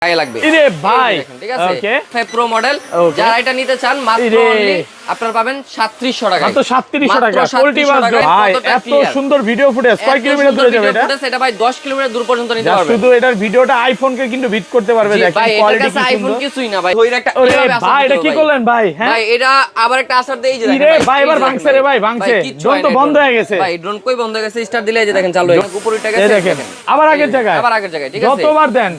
গায়ে লাগবে। ইরে ভাই ঠিক আছে, ওকে 5 প্রো মডেল, যারা এটা নিতে চান মাত্র অনলি আপনারা পাবেন 3700 টাকা। মাত্র 3700 টাকা কোয়ালিটি বাস ভাই। এত সুন্দর ভিডিও ফুটেজ, কয় কিলোমিটার দূরে যাবে এটা? এটা ভাই 10 কিলোমিটার দূর পর্যন্ত নিতে পারবে। শুধু এটার ভিডিওটা আইফোনকে কিন্তু বিট করতে পারবে। দেখেন কোয়ালিটি কি আইফোন সুন্দর। কিছুই না ভাই, ওই একটা ভাই এটা কি করলেন ভাই? হ্যাঁ ভাই এটা আবার একটা আসার দেই যে দেখেন ভাই, এবার ভাঙছে রে ভাই, ভাঙছে। ড্রোন তো বন্ধ হয়ে গেছে ভাই, ড্রোন কই বন্ধ হয়ে গেছে? স্টার দিলে এই যে দেখেন চালু হয়ে গেছে, উপরে টাকা দেখেন আবার আগের জায়গায়, আবার আগের জায়গায়। ঠিক আছে, যতবার দেন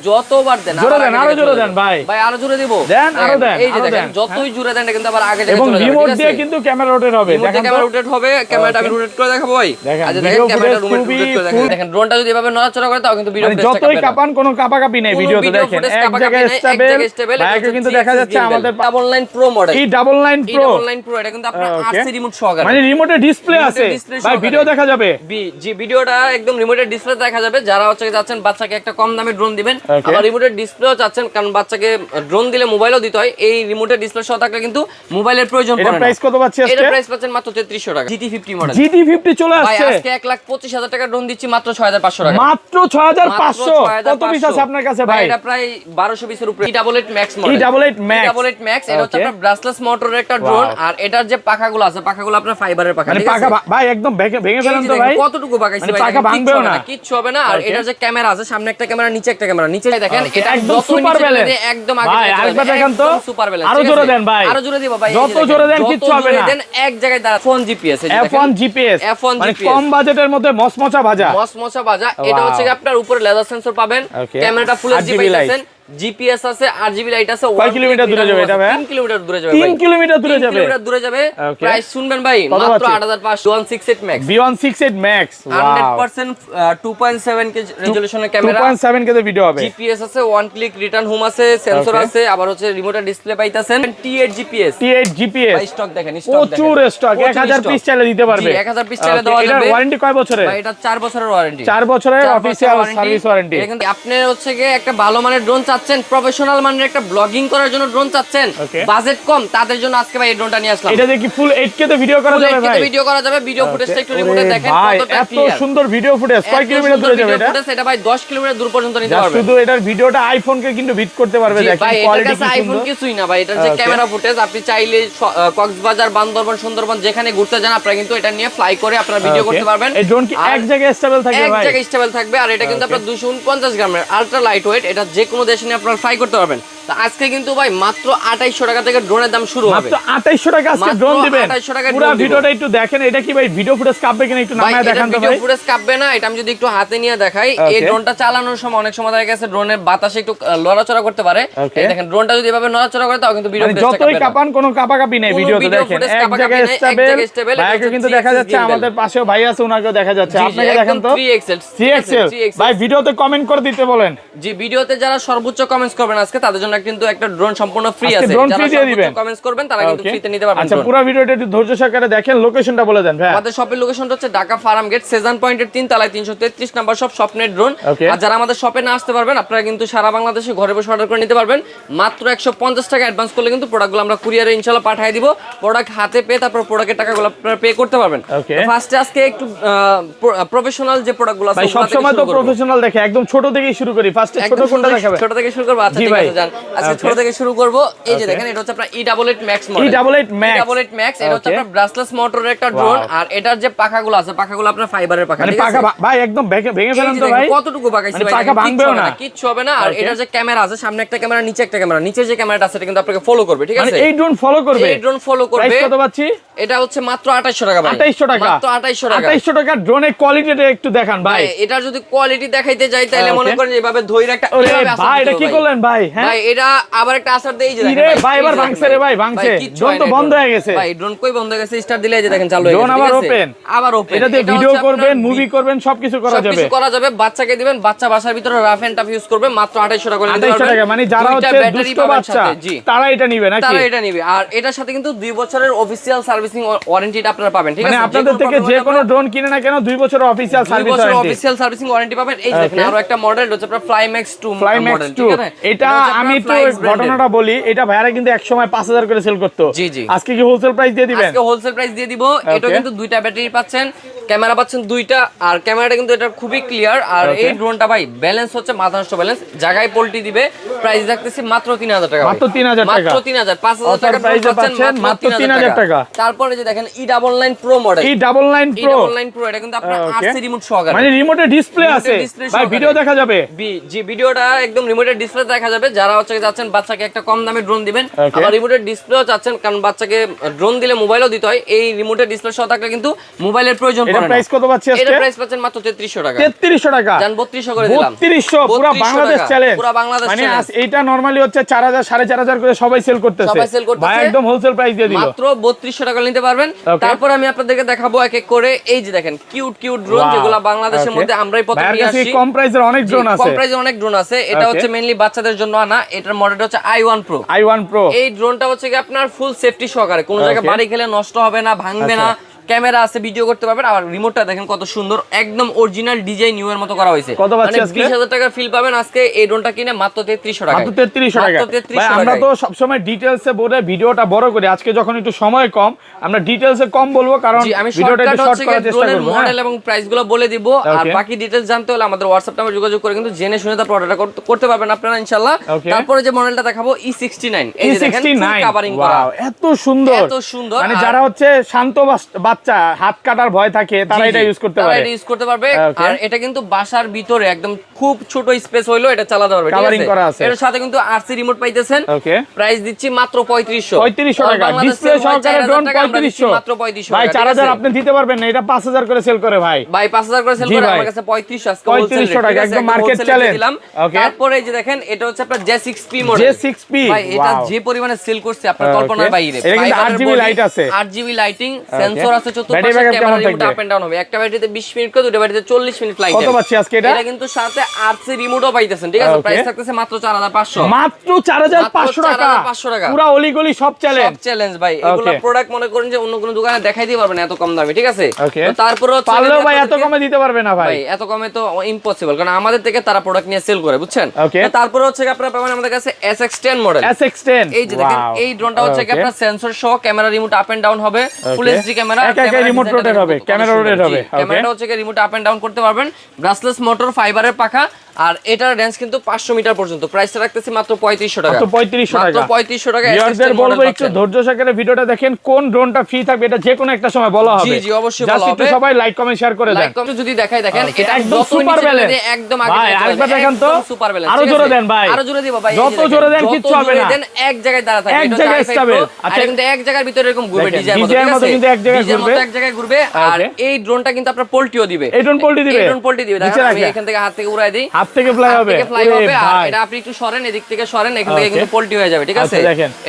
জোরে দেন, আরো জোরে দেন ভাই। ভাই আরো জোরে দিব, দেন আরো দেন, এই যে দেখেন যতই জোরে দেন কিন্তু আবার আগে জায়গায় এবং চলে যাবে। রিমোট দিয়ে কিন্তু ক্যামেরা রোটেট হবে। দেখেন ক্যামেরা রোটেট হবে, ক্যামেরাটা আমি রোটেট করে দেখাবো ভাই। আচ্ছা দেখেন ক্যামেরাটা রোটেট করে দেখেন। দেখেন ড্রোনটা যদি এভাবে নড়াচড়া করে তাও কিন্তু ভিডিও যতই কাঁপান কোনো কাঁপাকাঁপি নেই ভিডিওতে। দেখেন এক জায়গায় স্টেবল। ভাইকে কিন্তু দেখা যাচ্ছে আমাদের ডাবল লাইন প্রো মডেল। এই ডাবল লাইন প্রো এটা কিন্তু আপনার আরসি রিমোট সহকারে, মানে রিমোটে ডিসপ্লে আছে ভাই, ভিডিও দেখা যাবে। জি ভিডিওটা একদম রিমোটের ডিসপ্লে দেখা যাবে। যারা হচ্ছে যাচ্ছেন বাচ্চাকে একটা কম দামে ড্রোন দিবেন, আবার রিমোটের ডিসপ্লেও চাচ্ছেন, কারণ বাচ্চাকে ড্রোন দিলে মোবাইলও দিতে হয়, এই রিমোটের ডিসপ্লে সহ থাকলে কিন্তু মোবাইলের প্রয়োজন পড়ে না। এটা প্রাইস কত পাচ্ছি আজকে? এটা প্রাইস পাচ্ছেন মাত্র 3300 টাকা। GT50 মডেল, GT50 চলে ভাই আসছে আজকে 1,25,000 টাকা ড্রোন দিচ্ছি মাত্র 6500 টাকা। মাত্র 6500। কত পিস আছে আপনার কাছে ভাই? এটা প্রায় 1200 পিসের উপরে। E88 Max model, E88 Max, E88 Max এটা হচ্ছে আপনার ব্রাসলেস মোটরের একটা ড্রোন। আর এটার যে পাখাগুলো আছে, পাখাগুলো আপনার ফাইবারের পাখা। মানে পাখা ভাই একদম ভেঙে ফেলেন তো ভাই। কতটুকু পাকাইছি ভাই, পাখা ভাঙবেও না, কিচ্ছু হবে না। আর এটার যে ক্যামেরা আছে, সামনে একটা ক্যামেরা, নিচে একটা ক্যামেরা, নিচে দেখেন এটা একদম সুপার ব্যালেন্স। একদম আগে ভাই আরেকবার দেখেন তো, সুপার ব্যালেন্স। আরো জোরে দেন ভাই, আরো জোরে দিব ভাই, যত জোরে দেন কিচ্ছু হবে না। দেন এক জায়গায় দাঁড়া। ফোন জিপিএস, এই যে দেখেন F1 GPS, মানে কম বাজেটের মধ্যে মচমচা ভাজা। এটা হচ্ছে আপনার উপরে লেজার সেন্সর পাবেন, ক্যামেরাটা ফুল এইচডি পাইতেছেন, জিপিএস আছে, আরজিবি লাইট আছে। কয় কিলোমিটার দূরে যাবে এটা ভাই? 3 কিলোমিটার দূরে যাবে। 3 কিলোমিটার দূরে যাবে, 3 কিলোমিটার দূরে যাবে। প্রাইস শুনবেন ভাই, মাত্র 8500। 168 ম্যাক্স, 168 ম্যাক্স, 100% 2.7 কে রেজোলিউশনের ক্যামেরা, 2.7 কে ভিডিও হবে। জিপিএস আছে, ওয়ান ক্লিক রিটার্ন হোম আছে, সেন্সর আছে, আবার হচ্ছে রিমোটের ডিসপ্লে পাইতাছেন। T8 জিপিএস, ভাই স্টক দেখেন, প্রচুর স্টক, 1000 পিস চাইলে দিতে পারবে। জি 1000 পিস চাইলে দেওয়া যাবে। এর ওয়ারেন্টি কয় বছরের? ভাই এটা 4 বছরের ওয়ারেন্টি, 4 বছরের অফিশিয়াল সার্ভিস ওয়ারেন্টি। এখন আপনি হচ্ছে গিয়ে একটা ভালো মানের ড্রোন চাচ্ছেন, প্রফেশনাল মানের একটা ব্লগিং করার জন্য ড্রোন চাচ্ছেন, বাজেট কম, তাদের জন্য আজকে ভাই এই ড্রোনটা নিয়ে আসলাম। এটা দেখি ফুল 8K তে ভিডিও করা যাবে ভাই? ভিডিও করা যাবে। ভিডিও ফুটেজটা একটু রিমোটে দেখেন কতটা ক্লিয়ার। এত সুন্দর ভিডিও ফুটেজ, কয় কিলোমিটার দূরে যাবে এটা? এটা ভাই 10 কিলোমিটার দূর পর্যন্ত নিতে পারবে। শুধু এটার ভিডিওটা আইফোনকে কিন্তু বিট করতে পারবে। দেখেন কোয়ালিটি কি সুন্দর। আইফোন কিছুই না ভাই, এটার যে ক্যামেরা ফুটেজ, আপনি চাইলে কক্সবাজার, বান্দরবান, সুন্দরবন যেখানে ঘুরতে যান আপনারা কিন্তু এটা নিয়ে ফ্লাই করে আপনারা ভিডিও করতে পারবেন। এই ড্রোন কি এক জায়গায় স্টেবল থাকবে ভাই? এক জায়গায় স্টেবল থাকবে। আর এটা কিন্তু আপনার 249 গ্রামের আলট্রা লাইট ওয়েট, এটা যে কোনো দেশে নিয়ে আপনারা ফ্লাই করতে পারবেন। তো আজকে কিন্তু ভাই মাত্র 2800 টাকা থেকে ড্রোনের দাম শুরু হবে। মাত্র 2800 টাকা আজকে ড্রোন দিবেন। পুরো ভিডিওটা একটু দেখেন। এটা কি ভাই ভিডিও ফুটেজ কাঁপবে কিনা একটু নামায় দেখান তো ভাই। ভিডিও ফুটেজ কাঁপবে না, এটা আমি যদি একটু হাতে নিয়ে দেখাই। এই ড্রোনটা চালানোর সময় অনেক সময় দেখা গেছে ড্রোনের বাতাসে একটু লড়াচড়া করতে পারে। এই দেখেন ড্রোনটা যদি এভাবে নড়াচড়া করে তাও কিন্তু ভিডিও ফুটেজ কাঁপবে না। যতই কাঁপান কোনো কাঁপাকাঁপি নেই ভিডিওতে। দেখেন এক জায়গায় স্টেবল। ভাইকে কিন্তু দেখা যাচ্ছে, আমাদের পাশেও ভাই আছে, উনাকেও দেখা যাচ্ছে। আপনাকে দেখেন তো 3XL ভাই, ভিডিওতে কমেন্ট করে দিতে বলেন। জি ভিডিওতে যারা সর্বোচ্চ কমেন্টস করবেন আজকে তাদের জন্য কিন্তু একটা ড্রোন সম্পূর্ণ ফ্রি আছে। যারা সর্বোচ্চ কমেন্টস করবেন তারা কিন্তু ফ্রিতে নিতে পারবেন। আচ্ছা পুরো ভিডিওটা একটু ধৈর্য সহকারে দেখেন। লোকেশনটা বলে দেন ভাই। আমাদের শপের লোকেশনটা হচ্ছে ঢাকা ফার্ম গেট, সেজান পয়েন্টের 3 তলায় 333 নাম্বার শপ, স্বপ্নের ড্রোন। আর যারা আমাদের শপে না আসতে পারবেন আপনারা কিন্তু সারা বাংলাদেশে ঘরে বসে অর্ডার করে নিতে পারবেন। মাত্র 150 টাকা অ্যাডভান্স করলে কিন্তু প্রোডাক্টগুলো আমরা কুরিয়ারে ইনশাআল্লাহ পাঠিয়ে দিব। প্রোডাক্ট হাতে পেয়ে তারপর প্রোডাক্টের টাকাগুলো আপনারা পে করতে পারবেন। ফার্স্টে আজকে একটু প্রফেশনাল যে প্রোডাক্টগুলো আছে সব সময় তো প্রফেশনাল দেখে, একদম ছোট থেকেই শুরু করি। ফার্স্টে ছোট কোনটা দেখাবেন? ছোট থেকে শুরু করব। আচ্ছা ঠিক আছে যান, আজকে ছোট থেকে শুরু করব। এই যে দেখেন এটা হচ্ছে আপনার E88 Max model. E88 Max এটা হচ্ছে আপনার ব্রাসলেস মোটরের একটা ড্রোন। আর এটার যে পাখাগুলো আছে, পাখাগুলো আপনার ফাইবারের পাখা। মানে পাখা ভাই একদম ভেঙে ফেলেন তো ভাই। কতটুকু পাকাইছি ভাই, পাখা ভাঙবেও না, কিচ্ছু হবে না। আর এটার যে ক্যামেরা আছে, সামনে একটা ক্যামেরা, নিচে একটা ক্যামেরা, নিচে যে ক্যামেরাটা আছে এটা কিন্তু আপনাকে ফলো করবে। ঠিক আছে, এই ড্রোন ফলো করবে। এই ড্রোন ফলো করবে। প্রাইস কত পাচ্ছি? এটা হচ্ছে মাত্র 2800 টাকা ভাই। 2800 টাকা, মাত্র 2800 টাকা। 2800 টাকা ড্রোনের কোয়ালিটিটা একটু দেখান ভাই। এটার যদি কোয়ালিটি দেখাইতে যাই তাহলে মনে করেন এভাবে ধইরা একটা ভাই এটা কি করলেন ভাই? হ্যাঁ ভাই এটা আবার একটা আসার দেই যে দেখেন ভাই, এবার ভাঙছে রে ভাই, ভাঙছে। ড্রোন তো বন্ধ হয়ে গেছে ভাই, ড্রোন কই বন্ধ হয়ে গেছে? স্টার দিলে এই যে দেখেন চালু হয়ে গেছে। ড্রোন আবার ওপেন। এটাতে ভিডিও করবেন, মুভি করবেন, সবকিছু করা যাবে। সবকিছু করা যাবে। বাচ্চাকে দিবেন, বাচ্চা বাসার ভিতরে রাফ এন্ড টাফ ইউজ করবে। মাত্র 2800 টাকা করে নিতে পারবেন। 2800 টাকা, মানে যারা হচ্ছে দুষ্ট বাচ্চা তারা এটা নিবে নাকি? তারা এটা নিবে। আর এটার সাথে কিন্তু 2 বছরের অফিশিয়াল সার্ভিসিং ওয়ারেন্টিটা আপনারা পাবেন। ঠিক আছে, মানে আপনাদের থেকে যে কোনো ড্রোন কিনে না কেন 2 বছরের অফিশিয়াল সার্ভিস ওয়ারেন্টি, 2 বছরের অফিশিয়াল সার্ভিসিং ওয়ারেন্টি পাবেন। এই দেখেন আরো একটা মডেল হচ্ছে আপনার ফ্লাইম্যাক্স 2 মডেল। ঠিক আছে, এটা আমি তো ঘটনাটা বলি। এটা ভাইরা কিন্তু এক সময় 5000 করে সেল করতো। জি জি, আজকে কি হোলসেল প্রাইস দিয়ে দিবেন? আজকে হোলসেল প্রাইস দিয়ে দিব। এটা কিন্তু দুইটা ব্যাটারি পাচ্ছেন, ক্যামেরা পাচ্ছেন দুইটা, আর ক্যামেরাটা কিন্তু এটা খুবই ক্লিয়ার। আর এই ড্রোনটা ভাই ব্যালেন্স হচ্ছে মাথা নষ্ট ব্যালেন্স, জায়গায় পোল্টি দিবে। প্রাইস রাখতেছি মাত্র 3000 টাকা, মাত্র 3000 টাকা, মাত্র 3000, 5000 টাকা প্রাইস পাচ্ছেন মাত্র 3000 টাকা। তারপরে যে দেখেন E99 Pro model, E99 Pro এটা কিন্তু আপনার RC রিমোট সহকারে, মানে রিমোটে ডিসপ্লে আছে ভাই, ভিডিও দেখা যাবে। জি ভিডিওটা একদম রিমোটের ডিসপ্লে দেখা যাবে। যারা হচ্ছে যাচ্ছেন বাচ্চাকে একটা কম দামে ড্রোন দিবেন, আবার রিমোটের ডিসপ্লেও চাচ্ছেন, কারণ বাচ্চাকে ড্রোন দিলে মোবাইলও দিতে হয়, এই রিমোটের ডিসপ্লে সহ থাকলে কিন্তু মোবাইলের প্রয়োজন পড়ে না। এটা প্রাইস কত পাচ্ছি আজকে? এটা প্রাইস পাচ্ছেন মাত্র 3300 টাকা। 3300 টাকা, জান 3200 করে দিলাম। 3200 পুরো বাংলাদেশ চ্যালেঞ্জ, পুরো বাংলাদেশ মানে চ্যালেঞ্জ। এটা নরমালি হচ্ছে 4000 4500 করে সবাই সেল করতেছে, ভাই একদম হোলসেল প্রাইস দিয়ে দিল, মাত্র 3200 টাকা নিতে পারবেন। তারপর আমি আপনাদেরকে দেখাবো এক এক করে, এই যে দেখেন কিউট কিউট ড্রোন, যেগুলো বাংলাদেশের মধ্যে আমরাই প্রথম নিয়ে আসি। কম প্রাইসের অনেক ড্রোন আছে, কম প্রাইসের অনেক ড্রোন আছে। এটা হচ্ছে মেইনলি বাচ্চাদের জন্য আনা। এটার মডেলটা হচ্ছে i1 Pro। এই ড্রোনটা হচ্ছে কি আপনার ফুল সেফটি সহকারে, কোনো জায়গায় বাড়ি খেলে নষ্ট হবে না, ভাঙবে না, ক্যামেরা আছে, ভিডিও করতে পারবেন। আর রিমোটটা দেখেন কত সুন্দর, একদম অরিজিনাল ডিজাইন নিউ এর মতো করা হয়েছে। কত পাচ্ছি আজকে? 20000 টাকার ফিল পাবেন আজকে এই ড্রোনটা কিনে মাত্র 3300 টাকা, মাত্র 3300 টাকা। ভাই আমরা তো সব সময় ডিটেইলসে বলে ভিডিওটা বড় করি, আজকে যখন একটু সময় কম আমরা ডিটেইলসে কম বলবো, কারণ ভিডিওটা একটু শর্ট করার চেষ্টা করব। মডেল এবং প্রাইসগুলো বলে দিব, আর বাকি ডিটেইলস জানতে হলে আমাদের WhatsApp নাম্বারে যোগাযোগ করে কিন্তু জেনে শুনে তারপর অর্ডার করতে পারবেন আপনারা ইনশাআল্লাহ। তারপরে যে মডেলটা দেখাবো E69, এই যে দেখেন ফুল কভারিং করা, এত সুন্দর, এত সুন্দর। মানে যারা হচ্ছে শান্ত বাচ্চা, হাত কাটার ভয় থাকে, তারা এটা ইউজ করতে পারে, এটা ইউজ করতে পারবে। আর এটা কিন্তু বাসার ভিতরে একদম খুব ছোট স্পেস হইলো এটা চালাতে পারবে, ঠিক আছে। এর সাথে কিন্তু RC রিমোট পাইতেছেন। প্রাইস দিচ্ছি মাত্র 3500 টাকা, ডিসপ্লে সহকারে ড্রোন 3500, মাত্র 3500 ভাই 4000 আপনি দিতে পারবেন না, এটা 5000 করে সেল করে ভাই 5000 করে সেল করে, আমার কাছে 3500 আজকে 3500 টাকা একদম মার্কেট চ্যালেঞ্জ দিলাম। তারপরে এই যে দেখেন এটা হচ্ছে আপনার J6P মডেল, J6P ভাই এটা যে পরিমাণে সেল করছে আপনার কল্পনার বাইরে। এটা কিন্তু 8GB লাইট আছে, 8GB লাইটিং, সেন্সর আছে, চতুর্পাশে camera remote up and down হবে। একটা ব্যাটারিতে 20 মিনিট করে, দুটো ব্যাটারিতে 40 মিনিট ফ্লাইট। কত পাচ্ছি আজকে এটা? এটা কিন্তু সাথে RC রিমোটও পাইতেছেন, ঠিক আছে। প্রাইস থাকতেছে মাত্র 4500, মাত্র 4500 টাকা, পুরো অলি গলি সব চ্যালেঞ্জ ভাই। এগুলা প্রোডাক্ট মনে করেন যে অন্য কোনো দোকানে দেখাইতে পারবেন এত কম দামে, ঠিক আছে। তো তারপরে পারলেও ভাই এত কমে দিতে পারবে না ভাই, এত কমে তো ইম্পসিবল, কারণ আমাদের থেকে তারা প্রোডাক্ট নিয়ে সেল করে, বুঝছেন। তারপরে হচ্ছে আপনারা পাবেন আমাদের কাছে SX10 মডেল। SX10, এই যে দেখেন এই ড্রোনটা হচ্ছে আপনার সেন্সর সহ camera remote up and down হবে, full HD camera, remote rotate হবে, ক্যামেরা রোটেট হবে, ক্যামেরাটা হচ্ছে রিমোট আপ এন্ড ডাউন করতে পারবেন। ব্রাসলেস মোটর, ফাইবারের পাখা, আর এটার রেঞ্জ কিন্তু 500 মিটার পর্যন্ত। প্রাইসটা রাখতেছি মাত্র 3500 টাকা, মাত্র 3500 টাকা। ভিউয়ারদের বলবো একটু ধৈর্য সহকারে ভিডিওটা দেখেন, কোন ড্রোনটা ফ্রি থাকবে এটা যে কোনো একটা সময় বলা হবে। জি অবশ্যই বলা হবে, সবাই লাইক কমেন্ট শেয়ার করে দেন। লাইক কমেন্ট যদি দেখাই দেখেন, এটা একদম সুপার ব্যালেন্স, একদম আগে ভাই আরেকবার দেখেন তো, সুপার ব্যালেন্স। আরো জোরে দেন ভাই, আরো জোরে দিব ভাই, যত জোরে দেন কিচ্ছু হবে না, এক জায়গায় দাঁড়া থাকবে, এক জায়গায় স্টেবল। আচ্ছা কিন্তু এক জায়গার ভিতরে এরকম ঘুরবে, ডিজাইন মতো কিন্তু এক জায়গায় ঘুরবে। আর এই ড্রোনটা কিন্তু আপনার পোল্টিও দিবে, এই ড্রোন পোল্টি দিবে, এই ড্রোন পোল্টি দিবে। দেখেন আমি এখান থেকে হাত থেকে উড়াই দেই, হাত থেকে ফ্লাই হবে, আর এটা আপনি একটু সরেন, এদিক থেকে সরেন, এখান থেকে কিন্তু পোল্টি হয়ে যাবে, ঠিক আছে।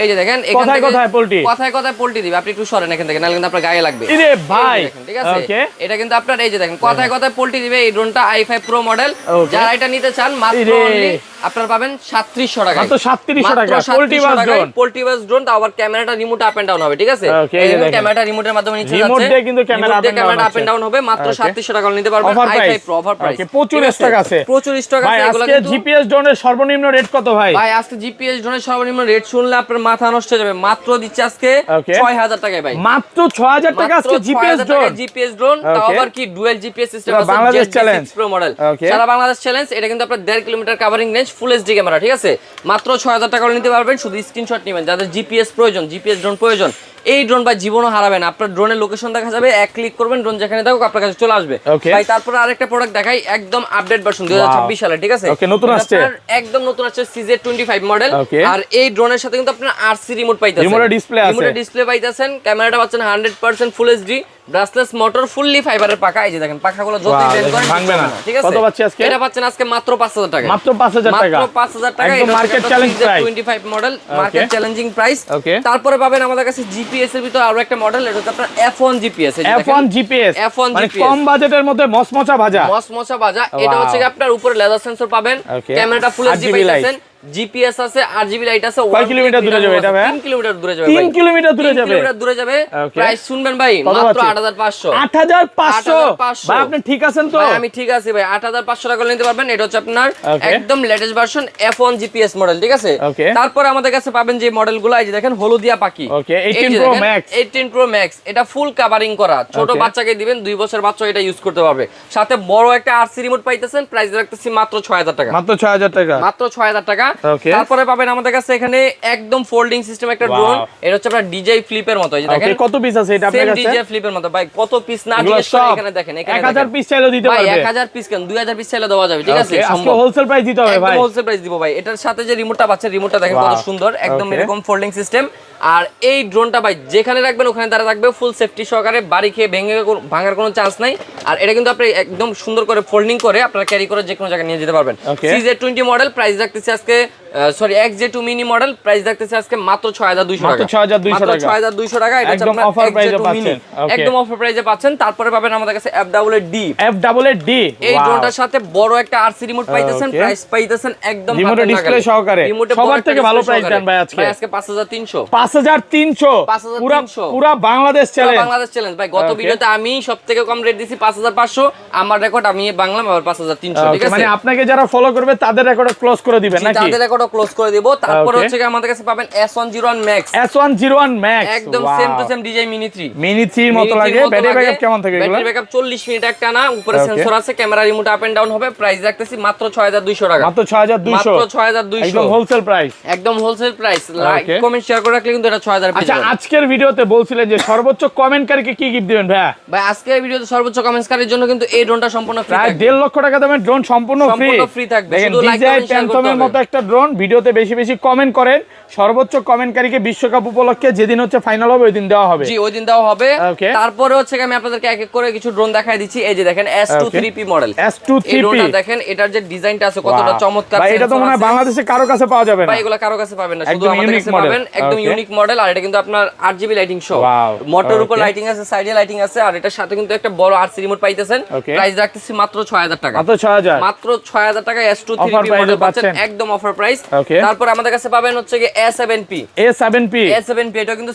এই যে দেখেন এখান থেকে কথায় পোল্টি দিবে, আপনি একটু সরেন এখান থেকে, নাহলে কিন্তু আপনার গায়ে লাগবে। আরে ভাই ঠিক আছে, এটা কিন্তু আপনার এই যে দেখেন কথায় পোল্টি দিবে। এই ড্রোনটা i5 Pro মডেল, যারা এটা নিতে চান মাত্র অনলি আপনারা পাবেন 3700 টাকা, মাত্র 3700 টাকা পোল্টি বাস ড্রোন। তাও আবার ক্যামেরাটা রিমোট আপ এন্ড ডাউন হবে, ঠিক আছে। এই যে ক্যামেরাটা রিমোটের মাধ্যমে নিচে যাচ্ছে, রিমোট দিয়ে কিন্তু ক্যামেরা আপ এন্ড ডাউন হবে। মাত্র 3700 টাকা নিতে পারবেন i5 Pro অফার প্রাইস। প্রচুর স্টক আছে, প্রচুর স্টক আছে। এগুলো কিন্তু জিপিএস ড্রোনের সর্বনিম্ন রেট কত ভাই? ভাই আজকে জিপিএস ড্রোনের সর্বনিম্ন রেট শুনলে আপনার মাথা নষ্ট হয়ে যাবে। মাত্র দিচ্ছে আজকে 6000 টাকায় ভাই, মাত্র 6000 টাকা আজকে জিপিএস ড্রোন। তাও আবার কি ডুয়াল জিপিএস সিস্টেম আছে, বাংলাদেশ চ্যালেঞ্জ প্রো মডেল, সারা বাংলাদেশ চ্যালেঞ্জ। এটা কিন্তু আপনার 1.5 কিলোমিটার কভারিং রেঞ্জ, ফুল এইচডি ক্যামেরা, ঠিক আছে। মাত্র 6000 টাকা নিতে পারবেন, শুধু স্ক্রিনশট নেবেন যাদের জিপিএস প্রয়োজন, জিপিএস ড্রোন প্রয়োজন। এই ড্রোন ভাই জীবনও হারাবেন, আপনার ড্রোনের লোকেশন দেখা যাবে, এক ক্লিক করবেন ড্রোন যেখানে থাকুক আপনার কাছে চলে আসবে ভাই। তারপর আরেকটা প্রোডাক্ট দেখাই, একদম আপডেট ভার্সন 2026 সালে, ঠিক আছে। নতুন আসছে, একদম নতুন আসছে, CZ25 মডেল। আর এই ড্রোনের সাথে কিন্তু আপনার RC রিমোট পাইতেছেন, রিমোটের ডিসপ্লে পাইতেছেন, ক্যামেরাটা পাচ্ছেন 100% full HD, brushless motor, fully ফাইবারের পাখা। এই যে দেখেন পাখাগুলো যতই বেন্ড করেন ভাঙবে না, ঠিক আছে। কত পাচ্ছি আজকে? এটা পাচ্ছেন আজকে মাত্র 5000 টাকা, মাত্র 5000 টাকা, মাত্র 5000 টাকা। একদম market challenge price, 25 model, market challenging price. তারপরে পাবেন আমাদের কাছে জিপিএস এর ভিতর আরো একটা মডেল, এটা হচ্ছে আপনার F1 GPS। F1 GPS মানে কম বাজেটের মধ্যে মসমচা ভাজা। এটা হচ্ছে কি আপনার উপরে লেজার সেন্সর পাবেন, ক্যামেরাটা ফুল এইচডি পাইতেছেন, জিপিএস আছে, RGB লাইট আছে। কয় কিলোমিটার দূরে যাবে এটা ভাই? 3 কিলোমিটার দূরে যাবে। 3 কিলোমিটার দূরে যাবে। 3 কিলোমিটার দূরে যাবে। প্রাইস শুনবেন ভাই, মাত্র 8500। 8500 ভাই, আপনি ঠিক আছেন তো? ভাই আমি ঠিক আছি ভাই, 8500 টাকা নিতে পারবেন। এটা হচ্ছে আপনার একদম latest version F1 GPS model, ঠিক আছে? তারপরে আমাদের কাছে পাবেন যে মডেলগুলো, এই যে দেখেন হলুদিয়া পাখি। ওকে 18 Pro Max। 18 Pro Max এটা ফুল কভারিং করা, ছোট বাচ্চাকে দিবেন, 2 বছর বাচ্চা এটা ইউজ করতে পারবে। সাথে বড় একটা RC রিমোট পাইতেছেন, প্রাইস রাখতেছি মাত্র 6000 টাকা। মাত্র 6000 টাকা। মাত্র 6000 টাকা। তারপরে পাবেন আমাদের কাছে এখানে একদম ফোল্ডিং সিস্টেম একটা ড্রোন, এটা হচ্ছে আপনার ডিজে ফ্লিপের মতো। এই যে দেখেন কত পিস আছে এটা আপনার কাছে? ডিজে ফ্লিপের মতো ভাই, কত পিস না জিজ্ঞেস করে এখানে দেখেন, এখানে 1000 পিস চাইলেও দিতে পারবে। ভাই 1000 পিস কেন, 2000 পিস চাইলে দেওয়া যাবে, ঠিক আছে? আজকে হোলসেল প্রাইস দিতে হবে ভাই। একদম হোলসেল প্রাইস দিব ভাই। এটার সাথে যে রিমোটটা পাচ্ছেন, রিমোটটা দেখেন কত সুন্দর, একদম এরকম ফোল্ডিং সিস্টেম। আর এই ড্রোনটা ভাই যেখানে রাখবেন ওখানে তারা থাকবে, ফুল সেফটি সহকারে, বাড়ি খেয়ে ভাঙার কোনো চান্স নাই। আর এটা কিন্তু আপনি একদম সুন্দর করে ফোল্ডিং করে আপনারা ক্যারি করে যে কোনো জায়গায় নিয়ে যেতে পারবেন। CZ20 মডেল, প্রাইস রাখতেছি আজকে sorry XJ2 mini model, price রাখতেছি আজকে মাত্র 6200 টাকা। 6200 টাকা। এটা একদম অফার প্রাইসে পাচ্ছেন। একদম অফার প্রাইসে পাচ্ছেন। তারপরে পাবেন আমাদের কাছে FAAD। এই ড্রোনটার সাথে বড় একটা RC রিমোট পাইতেছেন, প্রাইস পাইতেছেন একদম রিমোট ডিসপ্লে সহকারে। সবার থেকে ভালো প্রাইস দেন ভাই আজকে। আজকে 5300। 5300 পুরা বাংলাদেশ চ্যালেঞ্জ। বাংলাদেশ চ্যালেঞ্জ ভাই। গত ভিডিওতে আমি সবথেকে কম রেট দিছি 5500, আমার রেকর্ড আমি বাংলা আবার 5300, ঠিক আছে? মানে আপনাকে যারা ফলো করবে তাদের রেকর্ড ক্লোজ করে দিবেন নাকি? তাদের রেকর্ড ক্লোজ করে দিব। তারপর হচ্ছে কি আমাদের কাছে পাবেন S101 Max। S101 Max একদম same to same design mini 3। Mini 3 এর মতো লাগে। ব্যাটারি ব্যাকআপ কেমন থাকে এগুলো? ব্যাটারি ব্যাকআপ 40 মিনিট একটা না, উপরে সেন্সর আছে, camera remote up and down হবে। প্রাইস রাখতেছি মাত্র 6200 টাকা। মাত্র 6200। মাত্র 6200। একদম হোলসেল প্রাইস। একদম wholesale price. Like comment share করে রাখলে কিন্তু এটা 6000 পেয়ে যাবেন। আচ্ছা, আজকের ভিডিওতে বলছিলেন যে সর্বোচ্চ কমেন্টকারীকে কি গিফট দিবেন ভাই? ভাই আজকের ভিডিওতে সর্বোচ্চ কমেন্টকারীর জন্য কিন্তু এই ড্রোনটা সম্পূর্ণ ফ্রি থাকবে। 1.5 লক্ষ টাকা দামের ড্রোন সম্পূর্ণ ফ্রি থাকবে। শুধু লাইক কমেন্ট শেয়ার করতে হবে। মতো একটা ড্রোন, ভিডিওতে বেশি বেশি কমেন্ট করেন। সর্বোচ্চ কমেন্টকারীকে বিশ্বকাপ উপলক্ষে যেদিন হচ্ছে ফাইনাল হবে ওই দিন দেওয়া হবে। জি, ওই দিন দেওয়া হবে। তারপরে হচ্ছে আমি আপনাদেরকে এক এক করে কিছু ড্রোন দেখাই দিচ্ছি। এই যে দেখেন S23P মডেল। S23P এই ড্রোনটা দেখেন, এটার যে ডিজাইনটা আছে কতটা চমৎকার। ভাই এটা তো মনে হয় বাংলাদেশে কারো কাছে পাওয়া যাবে না। ভাই এগুলো কারো কাছে পাবেন না, শুধু আমাদের কাছে পাবেন। একদম ইউনিক মডেল। আর এটা কিন্তু আপনার RGB লাইটিং সহ, মোটর উপর লাইটিং আছে, সাইডে লাইটিং আছে। আর এটার সাথে কিন্তু একটা বড় RC রিমোট পাইতেছেন। প্রাইস রাখতেছি মাত্র 6000 টাকা। মাত্র 6000। মাত্র 6000 টাকা S23P মডেল পাচ্ছেন, একদম অফার প্রাইস। তারপর আমাদের কাছে পাবেন হচ্ছে কি A7P। এটা কিন্তু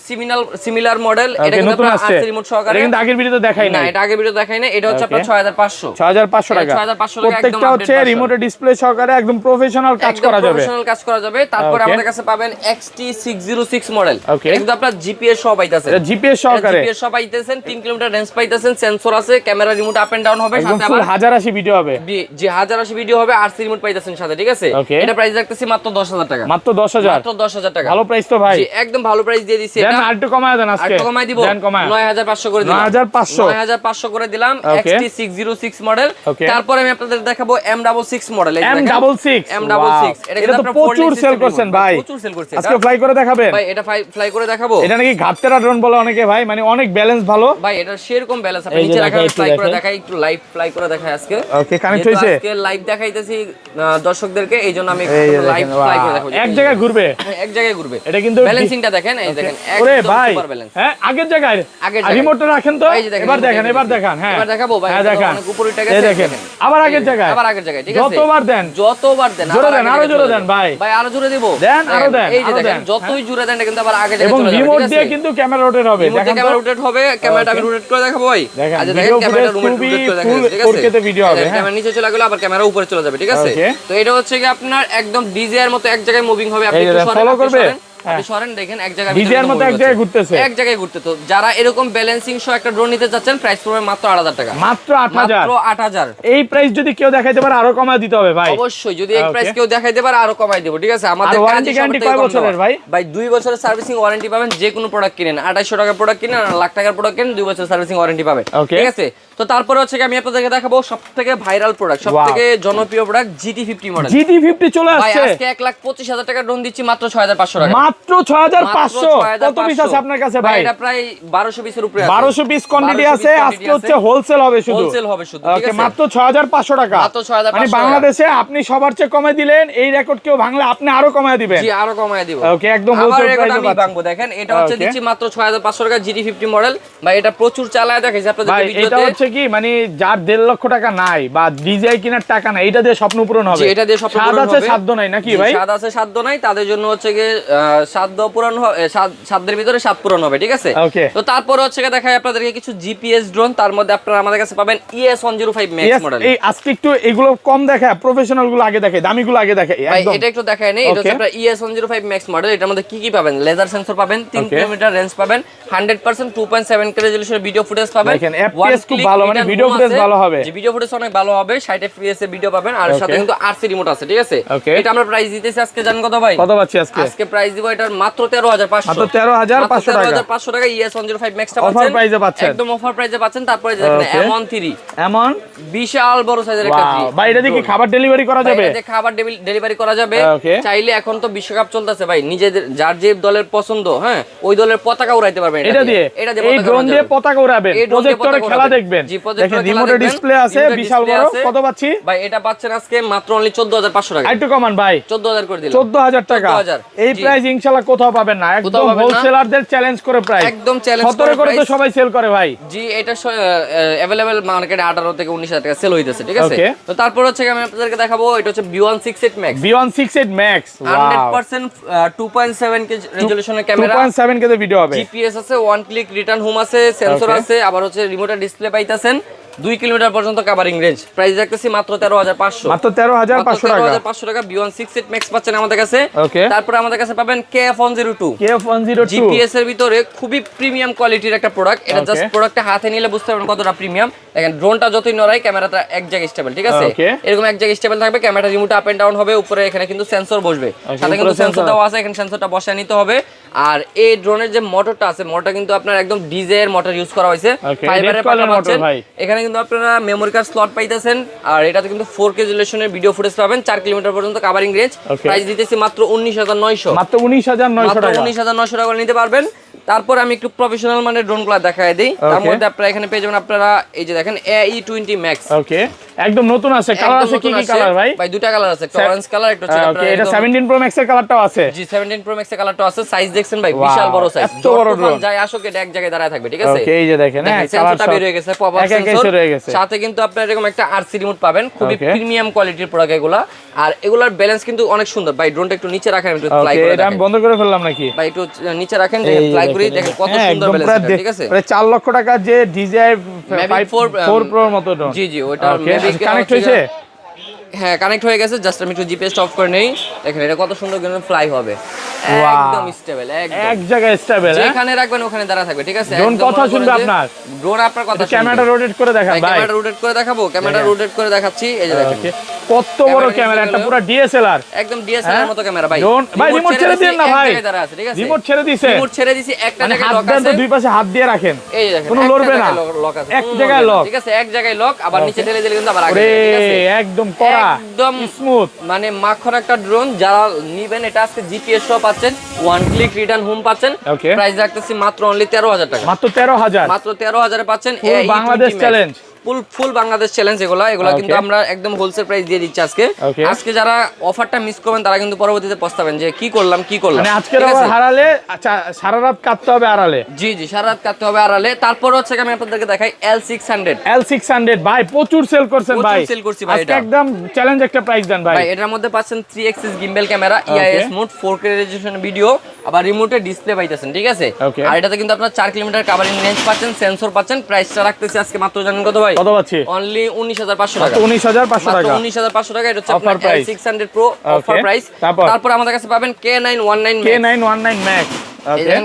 সিমিলার মডেল। এটা কিন্তু আপনার RC রিমোট সহকারে। এটা কিন্তু আগের ভিডিওতে দেখাই না। এটা আগের ভিডিওতে দেখাই না। এটা হচ্ছে আপনার 6500 টাকা। 6500 টাকা। প্রত্যেকটা হচ্ছে রিমোটের ডিসপ্লে সহকারে, একদম প্রফেশনাল কাজ করা যাবে। প্রফেশনাল কাজ করা যাবে। তারপর আমাদের কাছে পাবেন XT606 মডেল। এটা কিন্তু আপনার জিপিএস সহ পাইতেছেন। এটা জিপিএস সহকারে। জিপিএস সহ পাইতেছেন, 3 কিলোমিটার রেঞ্জ পাইতেছেন, সেন্সর আছে, camera remote up and down হবে, সাথে আবার 1080 ভিডিও হবে। জি 1080 ভিডিও হবে, RC রিমোট পাইতেছেন সাথে, ঠিক আছে? এটা প্রাইস রাখতেছি মাত্র 10000 টাকা। মাত্র 10000। মাত্র 10000 টাকা। ভালো প্রাইস তো ভাই। জি একদম ভালো প্রাইস দিয়ে দিছি। এটা আরেকটু কমায় দেন আজকে। আরেকটু কমায় দিব। 9500 করে দিলাম। 9500 করে দিলাম। XT606 model. তারপরে আমি আপনাদের দেখাবো M66 মডেল। M66 এটা কিন্তু আপনারা প্রচুর সেল করছেন ভাই। প্রচুর সেল করছেন। আজকে ফ্লাই করে দেখাবেন ভাই? এটা ফ্লাই করে দেখাবো। এটা নাকি ঘাটতেরা ড্রোন বলে অনেকে ভাই, মানে অনেক ব্যালেন্স ভালো ভাই। এটা সেরকম ব্যালেন্স। আপনি নিচে রাখা ফ্লাই করে দেখাই, একটু লাইভ ফ্লাই করে দেখাই আজকে। ওকে, কানেক্ট হইছে। আজকে লাইভ দেখাইতেছি দর্শকদেরকে, এইজন্য আমি লাইভ ফ্লাই করে দেখাবো। এক জায়গায় ঘুরবে, এক জায়গায় ঘুরবে। এটা কিন্তু ব্যালেন্সিংটা দেখেন, এই দেখেন ওরে একদম ভাই। Super balance. হ্যাঁ, আগের জায়গায় রিমোটটা রাখেন তো। এবার দেখেন, এবার দেখান। হ্যাঁ, এবার দেখাবো ভাই। হ্যাঁ দেখান। অনেক উপরে টাকা এই দেখেন, আবার আগের জায়গায়, আবার আগের জায়গায়, ঠিক আছে? যতবার দেন, যতবার দেন, জোরে দেন, আরো জোরে দেন ভাই। ভাই আরো জোরে দেব। দেন, আরো দেন। এই যে দেখেন, যতই জোরে দেন কিন্তু আবার আগের জায়গায় এবং চলে যাবে। রিমোট দিয়ে কিন্তু ক্যামেরা রোটেট হবে। দেখেন, ক্যামেরা রোটেট হবে। ক্যামেরাটা আমি রোটেট করে দেখাবো ভাই। আচ্ছা দেখেন, ক্যামেরাটা রোটেট করে দেখাবো, ঠিক আছে? 4K তে ভিডিও হবে। হ্যাঁ, ক্যামেরা নিচে চলে গেল, আবার ক্যামেরা উপরে চলে যাবে, ঠিক আছে? তো এটা হচ্ছে কি আপনার একদম ডিজে এর মতো এক জায়গায় মুভিং হবে। আপনি একটু ফলো করবে। আপনি সরেন, দেখেন এক জায়গায় ডিজের মতো এক জায়গায় ঘুরতেছে, এক জায়গায় ঘুরতে। তো যারা এরকম ব্যালেন্সিং সহ একটা ড্রোন নিতে যাচ্ছেন, প্রাইস পড়বে মাত্র 8000 টাকা। মাত্র 8000। মাত্র 8000। এই প্রাইস যদি কেউ দেখাইতে পারে আরো কমায় দিতে হবে ভাই। অবশ্যই, যদি এই প্রাইস কেউ দেখাইতে পারে আরো কমাই দেব, ঠিক আছে? আমাদের ওয়ারেন্টি গ্যারান্টি কয় বছরের ভাই? ভাই 2 বছরের সার্ভিসিং ওয়ারেন্টি পাবেন। যে কোনো প্রোডাক্ট কিনেন, 2800 টাকার প্রোডাক্ট কিনেন আর লাখ টাকার প্রোডাক্ট কিনেন, 2 বছরের সার্ভিসিং ওয়ারেন্টি পাবেন, ঠিক আছে? তো তারপরে হচ্ছে আমি আপনাদেরকে দেখাবো সবথেকে ভাইরাল প্রোডাক্ট, সবথেকে জনপ্রিয় প্রোডাক্ট GT50 মডেল। GT50 চলে আসছে ভাই। আজকে 1,25,000 টাকা ড্রোন দিচ্ছি মাত্র 6500 টাকা। মাত্র 6500। কত পিস আছে আপনার কাছে ভাই? এটা প্রায় 1200 পিসের উপরে আছে। 1200 পিস কোয়ান্টিটি আছে। আজকে হচ্ছে হোলসেল হবে শুধু। হোলসেল হবে শুধু, ঠিক আছে? মাত্র 6500 টাকা। মাত্র 6500 মানে বাংলাদেশে আপনি সবার চেয়ে কমে দিলেন। এই রেকর্ড কেউ ভাঙলে আপনি আরো কমায় দিবেন। জি, আরো কমায় দিব। ওকে, একদম হোলসেল প্রাইসে আমি ভাঙবো। দেখেন, এটা হচ্ছে দিচ্ছি মাত্র 6500 টাকা GT50 মডেল। ভাই এটা প্রচুর চালায় দেখাইছে আপনাদের ভিডিওতে। এটা হচ্ছে কি মানে যার 1.5 লক্ষ টাকা নাই বা ডিজাই কেনার টাকা নাই, এটা দিয়ে স্বপ্ন পূরণ হবে। এটা দিয়ে স্বপ্ন পূরণ হবে। স্বাদ আছে সাধ্য নাই নাকি ভাই? স্বাদ আছে সাধ্য নাই, তাদের জন্য হচ্ছে কি সাধ্য পূরণ হবে, সাধ্যের ভিতরে স্বাদ পূরণ হবে, ঠিক আছে? তো তারপর হচ্ছে কি দেখাই আপনাদেরকে কিছু জিপিএস ড্রোন, তার মধ্যে আপনারা আমাদের কাছে পাবেন ES105 ম্যাক্স মডেল। এই আজকে একটু এগুলো কম দেখা, প্রফেশনাল গুলো আগে দেখাই, দামি গুলো আগে দেখাই একদম। এটা একটু দেখাই নেই, এটা হচ্ছে আপনারা ES105 ম্যাক্স মডেল। এটার মধ্যে কি কি পাবেন? লেজার সেন্সর পাবেন, 3 কিলোমিটার রেঞ্জ পাবেন, 100% 2.7K রেজোলিউশনের ভিডিও ফুটেজ পাবেন। দেখেন FPS খুব ভালো, মানে ভিডিও ফুটেজ ভালো হবে। যে ভিডিও ফুটেজ অনেক ভালো হবে, 60 FPS এর ভিডিও পাবেন, আর সাথে কিন্তু RC রিমোট আছে, ঠিক আছে? এটা আমরা প্রাইস দিতেছি আজকে, জানেন কত ভাই? কত পাচ্ছি আজকে? আজকে প্রাইস দিব এটার মাত্র 13500। মাত্র 13500 টাকা। 13500 টাকা ES105 ম্যাক্সটা পাচ্ছেন, অফার প্রাইসে পাচ্ছেন, একদম অফার প্রাইসে পাচ্ছেন। তারপরে দেখেন M13, এমন বিশাল বড় সাইজের একটা ড্রোন। ভাই এটা দিয়ে কি খাবার ডেলিভারি করা যাবে? এটা দিয়ে খাবার ডেলিভারি করা যাবে চাইলে। এখন তো বিশ্বকাপ চলতেছে ভাই, নিজেদের যার যে দলের পছন্দ, হ্যাঁ, ওই দলের পতাকা উড়াইতে পারবেন এটা দিয়ে। এই ড্রোন দিয়ে পতাকা উড়াবেন, প্রজেক্টরে খেলা দেখবেন। দেখেন রিমোটের ডিসপ্লে আছে বিশাল বড়। কত পাচ্ছি ভাই? এটা পাচ্ছেন আজকে মাত্র অনলি 14500 টাকা। একটু কমান ভাই, 14000 করে দিলাম। 14000 টাকা। এই প্রাইস ইনশাআল্লাহ কোথাও পাবেন না, একদম হোলসেলারদের চ্যালেঞ্জ করে প্রাইস, একদম চ্যালেঞ্জ 17 করে তো সবাই সেল করে ভাই। জি, এটা अवेलेबल মার্কেটে 18 থেকে 19000 টাকা সেল হইতেছে, ঠিক আছে? তো তারপর হচ্ছে আমি আপনাদেরকে দেখাবো, এটা হচ্ছে B168 Max। B168 Max 100% 2.7K রেজোলিউশনের camera, 2.7K তে ভিডিও হবে, জিপিএস আছে, ওয়ান ক্লিক রিটার্ন হোম আছে, সেন্সর আছে, আবার হচ্ছে রিমোটের ডিসপ্লে পাইতাছেন, 2 কিলোমিটার পর্যন্ত কভারিং রেঞ্জ। প্রাইস রাখতেছি মাত্র 13500। মাত্র 13500 টাকা। 13500 টাকা B168 Max পাচ্ছেন আমাদের কাছে। তারপর আমাদের কাছে পাবেন KF102। জিপিএস এর ভিতরে খুবই প্রিমিয়াম কোয়ালিটির একটা প্রোডাক্ট। এটা জাস্ট প্রোডাক্টটা হাতে নিলে বুঝতে পারবেন কতটা প্রিমিয়াম। দেখেন ড্রোনটা যতই নড়াই, ক্যামেরাটা এক জায়গায় স্টেবল, ঠিক আছে? এরকম এক জায়গায় স্টেবল থাকবে, ক্যামেরাটা রিমোট আপ এন্ড ডাউন হবে, উপরে এখানে কিন্তু সেন্সর বসবে, সাথে কিন্তু সেন্সর দেওয়া আছে, এখানে সেন্সরটা বসায় নিতে হবে। আর এই ড্রোনের যে মোটরটা আছে, মোটরটা কিন্তু আপনার একদম ডিজে এর মোটর ইউজ করা হয়েছে, ফাইবারের পাতা পাচ্ছেন। এখানে কিন্তু আপনারা মেমোরি কার্ড স্লট পাইতেছেন, আর এটাতে কিন্তু 4K রেজোলিউশনের ভিডিও ফুটেজ পাবেন, 4 কিলোমিটার পর্যন্ত কভারিং রেঞ্জ। প্রাইস দিতেছি মাত্র 19900। মাত্র 19900 টাকা। 19900 টাকা নিতে পারবেন। তারপর আমি একটু প্রফেশনাল মানের ড্রোনগুলো দেখায় দেই। তার মধ্যে আপনারা এখানে পেয়ে যাবেন আপনারা এই যে দেখেন AE20 Max। ওকে, একদম নতুন আছে। কালার আছে কি কি কালার ভাই? ভাই দুটো কালার আছে, একটা অরেঞ্জ কালার, একটা হচ্ছে আপনারা এটা 17 Pro Max এর কালারটাও আছে। জি, 17 Pro Max এর কালারটাও আছে। সাইজ দেখছেন ভাই, বিশাল বড় সাইজ, এত বড় ড্রোন। যাই আসুক এটা এক জায়গায় দাঁড়ায় থাকবে, ঠিক আছে? ওকে, এই যে দেখেন, হ্যাঁ, সেন্সরটা বের হয়ে গেছে, পপ আপ সেন্সর, সাথে কিন্তু আপনারা এরকম একটা RC রিমোট পাবেন। খুবই প্রিমিয়াম কোয়ালিটির প্রোডাক্ট এগুলা, আর এগুলার ব্যালেন্স কিন্তু অনেক সুন্দর। ভাই ড্রোনটা একটু নিচে রাখেন, একটু ফ্লাই করে দেখেন। আমি বন্ধ করে ফেললাম নাকি? ভাই একটু নিচে রাখেন, দেখেন ফ্লাই করে দেখেন কত সুন্দর ব্যালেন্স, ঠিক আছে? প্রায় 4 লক্ষ টাকা যে DJI 4 Pro এর মতো ড্রোন। জি জি, ওটা মেবি কানেক্ট হয়েছে। হ্যাঁ, কানেক্ট হয়ে গেছে। জাস্ট আমি একটু জিপিএস অফ করে নেই। দেখেন এটা কত সুন্দর করে ফ্লাই হবে, একদম স্টেবল, একদম এক জায়গায় স্টেবল। যেখানে রাখবেন ওখানে দাঁড়া থাকবে, ঠিক আছে? ড্রোন কথা শুনবে আপনার, ড্রোন আপনার কথা শুনবে। ক্যামেরাটা রোটেট করে দেখান ভাই। ক্যামেরাটা রোটেট করে দেখাবো, ক্যামেরাটা রোটেট করে দেখাচ্ছি। এই যে দেখেন কত বড় ক্যামেরা, এটা পুরো DSLR, একদম DSLR এর মতো ক্যামেরা ভাই। ভাই রিমোট ছেড়ে দিন না ভাই, ঠিক আছে? রিমোট ছেড়ে দিয়েছে, রিমোট ছেড়ে দিছি, একটা জায়গায় লক আছে, দুই পাশে হাত দিয়ে রাখেন, এই দেখেন কোনো লড়বে না, লক আছে, এক জায়গায় লক, ঠিক আছে? এক জায়গায় লক, আবার নিচে ঠেলে দিলে কিন্তু আবার আগে, ঠিক আছে? একদম কড়া, একদম স্মুথ, মানে মাখন একটা ড্রোন। যারা নিবেন এটা আজকে জিপিএস সহ পাচ্ছেন, ওয়ান ক্লিক রিটার্ন হোম পাচ্ছেন। প্রাইস রাখতেছি মাত্র অনলি 13000 টাকা। মাত্র 13000, মাত্র 13000 এ পাচ্ছেন বাংলাদেশ চ্যালেঞ্জ, ফুল বাংলাদেশ চ্যালেঞ্জ। এগুলা কিন্তু আমরা একদম হোলসেল প্রাইস দিয়ে দিচ্ছি আজকে। আজকে যারা অফারটা মিস করবেন তারা কিন্তু পরবর্তীতে পস্তাবেন যে কি করলাম। মানে আজকের অফার হারালে আচ্ছা সারা রাত কাটতে হবে আড়ালে। জি জি, সারা রাত কাটতে হবে আড়ালে। তারপর হচ্ছে আমি আপনাদেরকে দেখাই L600 ভাই, প্রচুর সেল করছেন ভাই, সেল করছি ভাই। আজকে একদম চ্যালেঞ্জ একটা প্রাইস দেন ভাই। এটার মধ্যে পাচ্ছেন 3 axis gimbal camera, EIS mode, 4K resolution video, আবার রিমোটে ডিসপ্লে পাইতেছেন, ঠিক আছে? আর এটাতে কিন্তু আপনারা 4 কিলোমিটার কভারিং রেঞ্জ পাচ্ছেন, সেন্সর পাচ্ছেন। প্রাইসটা রাখতেছি আজকে মাত্র জানেন কত ভাই? কত পাচ্ছি? অনলি 19500 টাকা। 19500 টাকা, 19500 টাকা। এটা হচ্ছে আপনার L600 Pro অফার প্রাইস। তারপর আমাদের কাছে পাবেন K919 Max।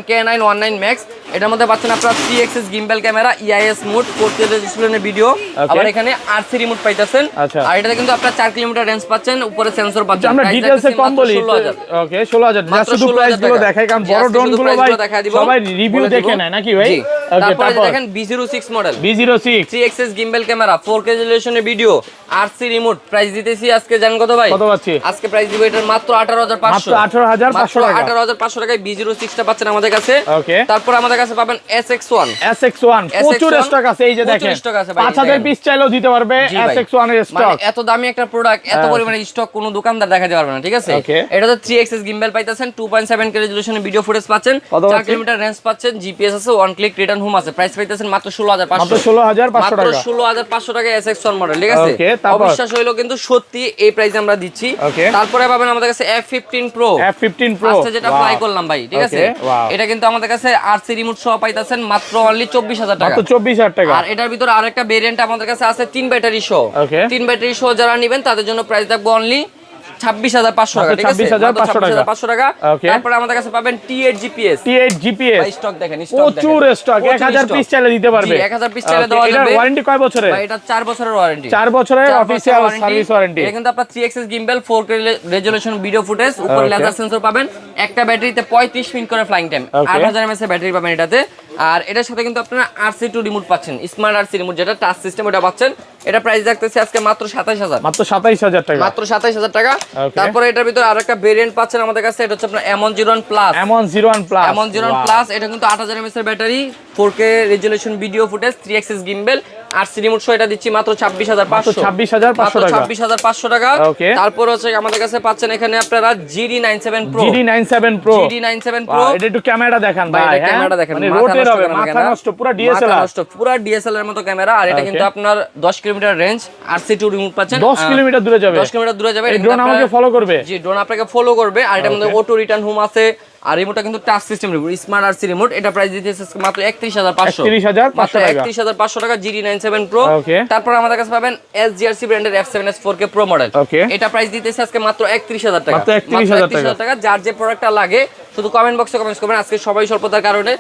K919 Max, এটার মধ্যে পাচ্ছেন আপনারা 3 axis gimbal camera, EIS mode, 4K রেজোলিউশনের ভিডিও, আবার এখানে RC রিমোট পাইতেছেন। আর এটাতে কিন্তু আপনারা 4 কিলোমিটার রেঞ্জ পাচ্ছেন, উপরে সেন্সর পাচ্ছেন। আমরা ডিটেইলসে কম বলি, ওকে 16000 জাস্ট শুধু প্রাইস গুলো দেখাই, কারণ বড় ড্রোন গুলো ভাই সবাই রিভিউ দেখে নেয় নাকি ভাই? তারপরে দেখেন B06 model, 3 axis gimbal camera, 4K রেজোলিউশনের ভিডিও, RC রিমোট। প্রাইস দিতেছি আজকে জানেন কত ভাই? কত পাচ্ছি আজকে? প্রাইস দিব এটার মাত্র 18500। মাত্র 18500 টাকা। 18500 টাকায় B06 টা পাচ্ছেন আমাদের কাছে। তারপর আমাদের কাছে পাবেন SX1 প্রচুর স্টক আছে, এই যে দেখেন 5000 পিস চাইলেও দিতে পারবে SX1 এর স্টক। মানে এত দামি একটা প্রোডাক্ট, এত পরিমাণে স্টক কোনো দোকানদার দেখাতে পারবে না, ঠিক আছে? এটা তো 3xs গিম্বল পাইতেছেন, 2.7K রেজোলিউশনের ভিডিও ফুটেজ পাচ্ছেন, 4 কিলোমিটার রেঞ্জ পাচ্ছেন, জিপিএস আছে, ওয়ান ক্লিক রিটার্ন হোম আছে। প্রাইস পাইতেছেন মাত্র 16500 টাকা, মাত্র 16500 টাকা SX1 মডেল, ঠিক আছে? অবিশ্বাস হইলো কিন্তু সত্যি এই প্রাইসে আমরা দিচ্ছি। তারপরে পাবেন আমাদের কাছে F15 Pro আজকে যেটা ফ্লাই করলাম ভাই, ঠিক আছে? এটা কিন্তু আমাদের কাছে RC রিমোট সহ পাইতেছেন মাত্র অনলি 24000 টাকা, মাত্র 24000 টাকা। আর এটার ভিতর আরেকটা ভেরিয়েন্ট আমাদের কাছে আছে 3 ব্যাটারি সহ। 3 ব্যাটারি সহ যারা নেবেন তাদের জন্য প্রাইস থাকবে অনলি 26500 টাকা, ঠিক আছে? 26500 টাকা। তারপরে আমাদের কাছে পাবেন T8 GPS ভাই, স্টক দেখেন, প্রচুর স্টক, 1000 পিস চাইলে দিতে পারবে। 1000 পিস চাইলে দেওয়া যাবে। এটার ওয়ারেন্টি কয় বছরের? ভাই এটা 4 বছরের ওয়ারেন্টি, 4 বছরের অফিশিয়াল সার্ভিস ওয়ারেন্টি। এটা কিন্তু আপনার 3xs gimbal 4K resolution video footage, উপরে লেজার সেন্সর পাবেন, একটা ব্যাটারিতে 35 মিনিট করে ফ্লাইং টাইম, 8000 mAh এর ব্যাটারি পাবেন এটাতে। আর এটার সাথে কিন্তু আপনারা RC2 রিমোট পাচ্ছেন, স্মার্ট RC রিমোট যেটা টাচ সিস্টেম, ওটা পাচ্ছেন। এটা প্রাইস রাখতেছি আজকে মাত্র 27000, মাত্র 27000 টাকা, মাত্র 27000 টাকা। তারপরে এটার ভিতর আরেকটা ভেরিয়েন্ট পাচ্ছেন আমাদের কাছে, এটা হচ্ছে আপনার M101 প্লাস। M101 প্লাস এটা কিন্তু 8000 mAh এর battery, 4K resolution video footage, 3xs gimbal, RC remote সহ এটা দিচ্ছি মাত্র 26500 টাকা। তারপর হচ্ছে আমাদের কাছে পাচ্ছেন এখানে আপনারা GD97 Pro। এটা একটু ক্যামেরা দেখান ভাই, ক্যামেরা দেখেন, মানে রোটেট হবে, মাথা নষ্ট, পুরো DSLR এর মতো ক্যামেরা। আর এটা কিন্তু আপনার 10 কিলোমিটার রেঞ্জ, RC2 রিমোট পাচ্ছেন, 10 কিলোমিটার দূরে যাবে, 10 কিলোমিটার দূরে যাবে। এই ড্রোন আমাকে ফলো করবে, জি ড্রোন আপনাকে ফলো করবে। আর এটার মধ্যে অটো রিটার্ন হোম আছে, আর রিমোটটা কিন্তু touch system remote, smart RC remote. এটা প্রাইস দিতেছে মাত্র 31500 টাকা, GD97 Pro। তারপর আমাদের কাছে পাবেন SGRC ব্র্যান্ডের F7s 4K Pro মডেল, এটা প্রাইস দিতেছে আজকে মাত্র 31000 টাকা, মাত্র 31000 টাকা। যার যে প্রোডাক্টটা লাগে শুধু কমেন্ট বক্সে কমেন্টস করবেন, আজকে সবাই স্বল্পতার কারণে